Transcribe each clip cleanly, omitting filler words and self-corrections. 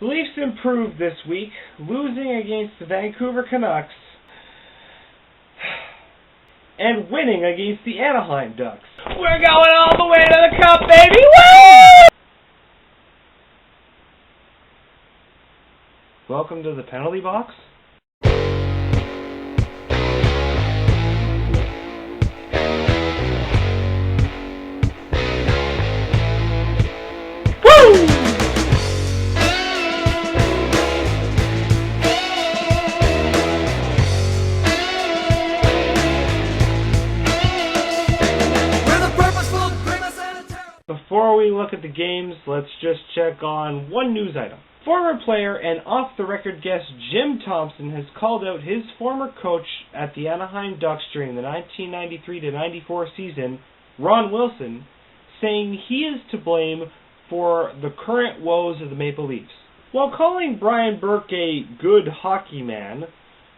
The Leafs improved this week, losing against the Vancouver Canucks and winning against the Anaheim Ducks. We're going all the way to the Cup, baby! Woo! Welcome to the penalty box. Before we look at the games, let's just check on one news item. Former player and off-the-record guest Jim Thompson has called out his former coach at the Anaheim Ducks during the 1993-94 season, Ron Wilson, saying he is to blame for the current woes of the Maple Leafs. While calling Brian Burke a good hockey man,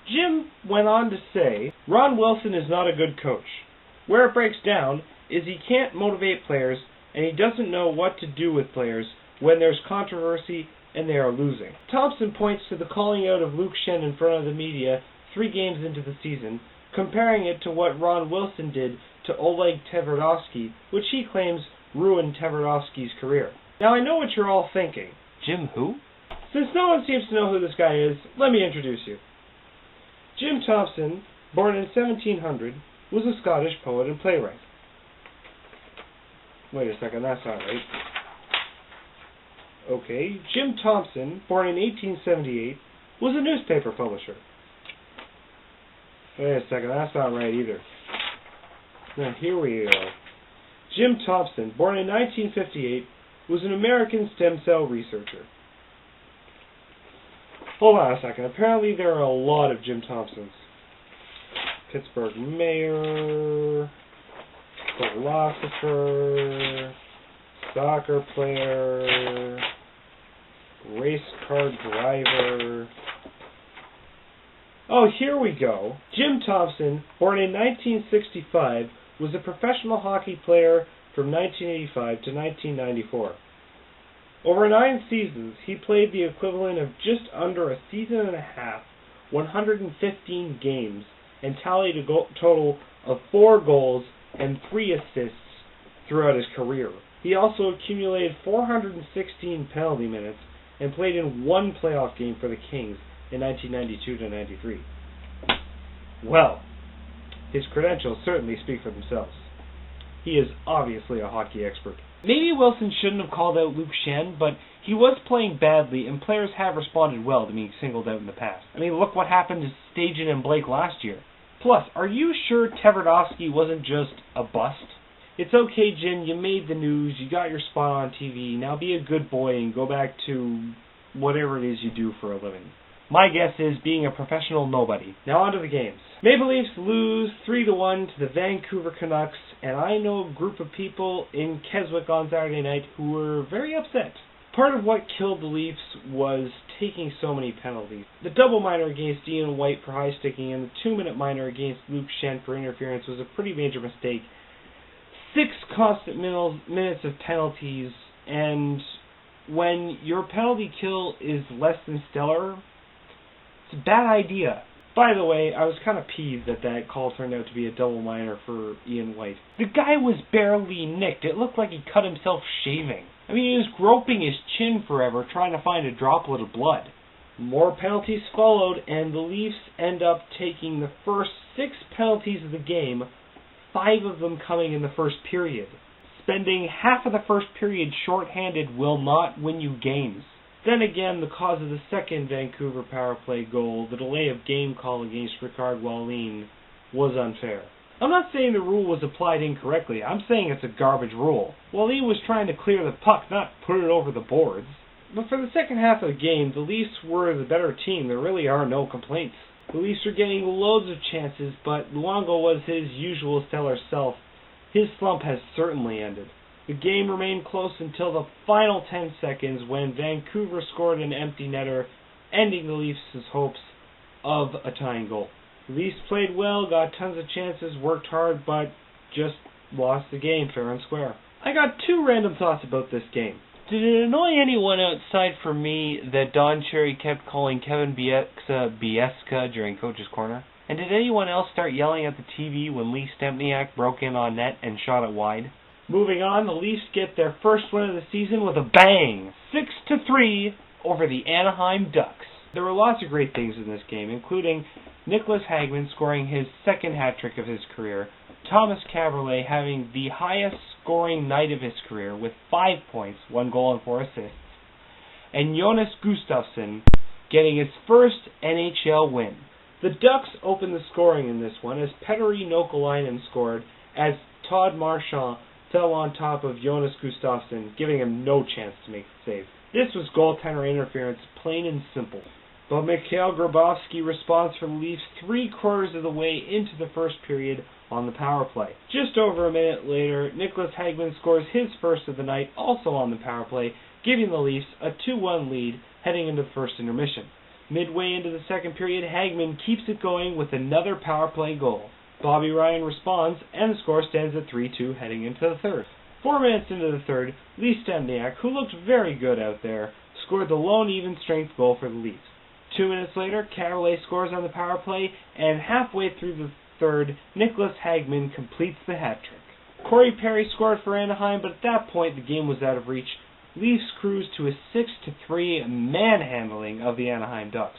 Jim went on to say, Ron Wilson is not a good coach. Where it breaks down is he can't motivate players and he doesn't know what to do with players when there's controversy and they are losing. Thompson points to the calling out of Luke Schenn in front of the media 3 games into the season, comparing it to what Ron Wilson did to Oleg Tverdovsky, which he claims ruined Tverdovsky's career. Now I know what you're all thinking. Jim who? Since no one seems to know who this guy is, let me introduce you. Jim Thompson, born in 1700, was a Scottish poet and playwright. Wait a second, that's not right. Okay, Jim Thompson, born in 1878, was a newspaper publisher. Wait a second, that's not right either. Now, here we go. Jim Thompson, born in 1958, was an American stem cell researcher. Hold on a second, apparently there are a lot of Jim Thompsons. Pittsburgh mayor, philosopher, soccer player, race car driver. Oh, here we go. Jim Thompson, born in 1965, was a professional hockey player from 1985 to 1994. Over 9 seasons, he played the equivalent of just under a season and a half, 115 games, and tallied a total of 4 goals and 3 assists throughout his career. He also accumulated 416 penalty minutes and played in 1 playoff game for the Kings in 1992-93. Well, his credentials certainly speak for themselves. He is obviously a hockey expert. Maybe Wilson shouldn't have called out Luke Schenn, but he was playing badly and players have responded well to being singled out in the past. I mean, look what happened to Stajan and Blake last year. Plus, are you sure Tverdovsky wasn't just a bust? It's okay, Jim, you made the news, you got your spot on TV, now be a good boy and go back to whatever it is you do for a living. My guess is being a professional nobody. Now on to the games. Maple Leafs lose 3-1 to the Vancouver Canucks, and I know a group of people in Keswick on Saturday night who were very upset. Part of what killed the Leafs was taking so many penalties. The double minor against Ian White for high sticking and the 2-minute minor against Luke Schenn for interference was a pretty major mistake. 6 constant minutes of penalties, and when your penalty kill is less than stellar, it's a bad idea. By the way, I was kind of peeved that that call turned out to be a double minor for Ian White. The guy was barely nicked. It looked like he cut himself shaving. I mean, he was groping his chin forever trying to find a droplet of blood. More penalties followed, and the Leafs end up taking the first 6 penalties of the game, 5 of them coming in the first period. Spending half of the first period shorthanded will not win you games. Then again, the cause of the second Vancouver power play goal, the delay of game call against Ricard Wallin, was unfair. I'm not saying the rule was applied incorrectly, I'm saying it's a garbage rule. Wallin was trying to clear the puck, not put it over the boards. But for the second half of the game, the Leafs were the better team. There really are no complaints. The Leafs are getting loads of chances, but Luongo was his usual stellar self. His slump has certainly ended. The game remained close until the final 10 seconds when Vancouver scored an empty netter, ending the Leafs' hopes of a tying goal. The Leafs played well, got tons of chances, worked hard, but just lost the game fair and square. I got 2 random thoughts about this game. Did it annoy anyone outside for me that Don Cherry kept calling Kevin Bieksa during Coach's Corner? And did anyone else start yelling at the TV when Lee Stempniak broke in on net and shot it wide? Moving on, the Leafs get their first win of the season with a bang, 6-3 over the Anaheim Ducks. There were lots of great things in this game, including Nicholas Hagman scoring his second hat-trick of his career, Thomas Kaberle having the highest scoring night of his career with 5 points, 1 goal and 4 assists, and Jonas Gustafsson getting his first NHL win. The Ducks opened the scoring in this one as Petteri Nokalainen scored as Todd Marchand fell on top of Jonas Gustafsson, giving him no chance to make the save. This was goaltender interference, plain and simple. But Mikhail Grabovski responds for the Leafs 3/4 of the way into the first period on the power play. Just over a minute later, Nicholas Hagman scores his first of the night, also on the power play, giving the Leafs a 2-1 lead heading into the first intermission. Midway into the second period, Hagman keeps it going with another power play goal. Bobby Ryan responds, and the score stands at 3-2 heading into the third. 4 minutes into the third, Lee Stempniak, who looked very good out there, scored the lone even-strength goal for the Leafs. 2 minutes later, Kaberle scores on the power play, and halfway through the third, Nicholas Hagman completes the hat-trick. Corey Perry scored for Anaheim, but at that point the game was out of reach. Leafs cruised to a 6-3 manhandling of the Anaheim Ducks.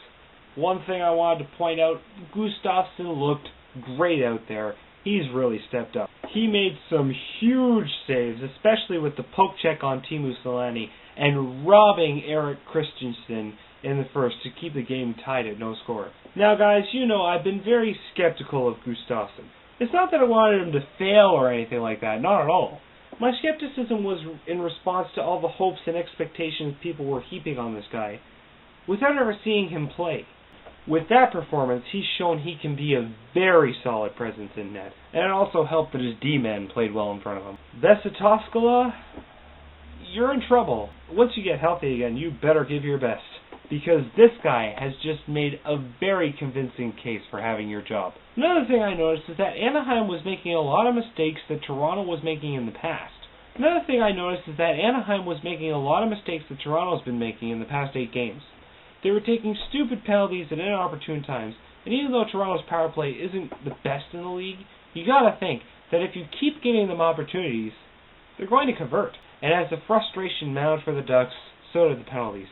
One thing I wanted to point out, Gustafsson looked great out there. He's really stepped up. He made some huge saves, especially with the poke check on Teemu Selanne and robbing Erik Christensen in the first to keep the game tied at no score. Now guys, you know I've been very skeptical of Gustafsson. It's not that I wanted him to fail or anything like that, not at all. My skepticism was in response to all the hopes and expectations people were heaping on this guy, without ever seeing him play. With that performance, he's shown he can be a very solid presence in net, and it also helped that his D-men played well in front of him. Vesa Toskala, you're in trouble. Once you get healthy again, you better give your best, because this guy has just made a very convincing case for having your job. Another thing I noticed is that Anaheim was making a lot of mistakes that Toronto was making in the past. Toronto's been making in the past 8 games. They were taking stupid penalties at inopportune times, and even though Toronto's power play isn't the best in the league, you gotta think that if you keep giving them opportunities, they're going to convert. And as the frustration mounted for the Ducks, so did the penalties.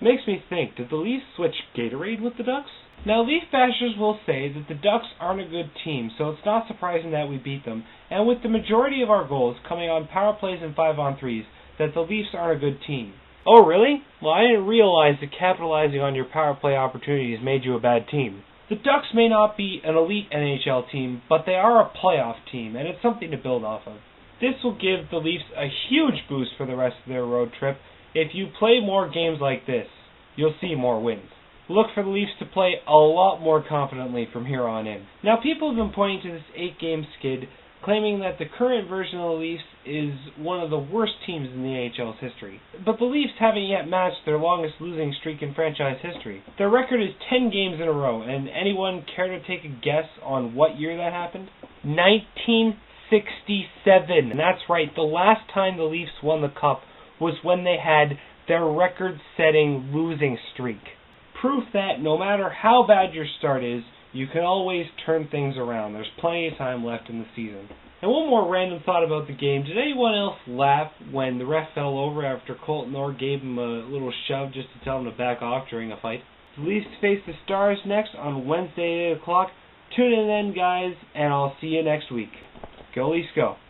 Makes me think, did the Leafs switch Gatorade with the Ducks? Now, Leaf bashers will say that the Ducks aren't a good team, so it's not surprising that we beat them, and with the majority of our goals coming on power plays and 5-on-3s, that the Leafs aren't a good team. Oh, really? Well, I didn't realize that capitalizing on your power play opportunities made you a bad team. The Ducks may not be an elite NHL team, but they are a playoff team, and it's something to build off of. This will give the Leafs a huge boost for the rest of their road trip. If you play more games like this, you'll see more wins. Look for the Leafs to play a lot more confidently from here on in. Now, people have been pointing to this 8-game skid, claiming that the current version of the Leafs is one of the worst teams in the AHL's history. But the Leafs haven't yet matched their longest losing streak in franchise history. Their record is 10 games in a row, and anyone care to take a guess on what year that happened? 1967. And that's right, the last time the Leafs won the Cup was when they had their record-setting losing streak. Proof that no matter how bad your start is, you can always turn things around. There's plenty of time left in the season. And one more random thought about the game. Did anyone else laugh when the ref fell over after Colton Orr gave him a little shove just to tell him to back off during a fight? The Leafs face the Stars next on Wednesday at 8 o'clock. Tune in then, guys, and I'll see you next week. Go Leafs, go.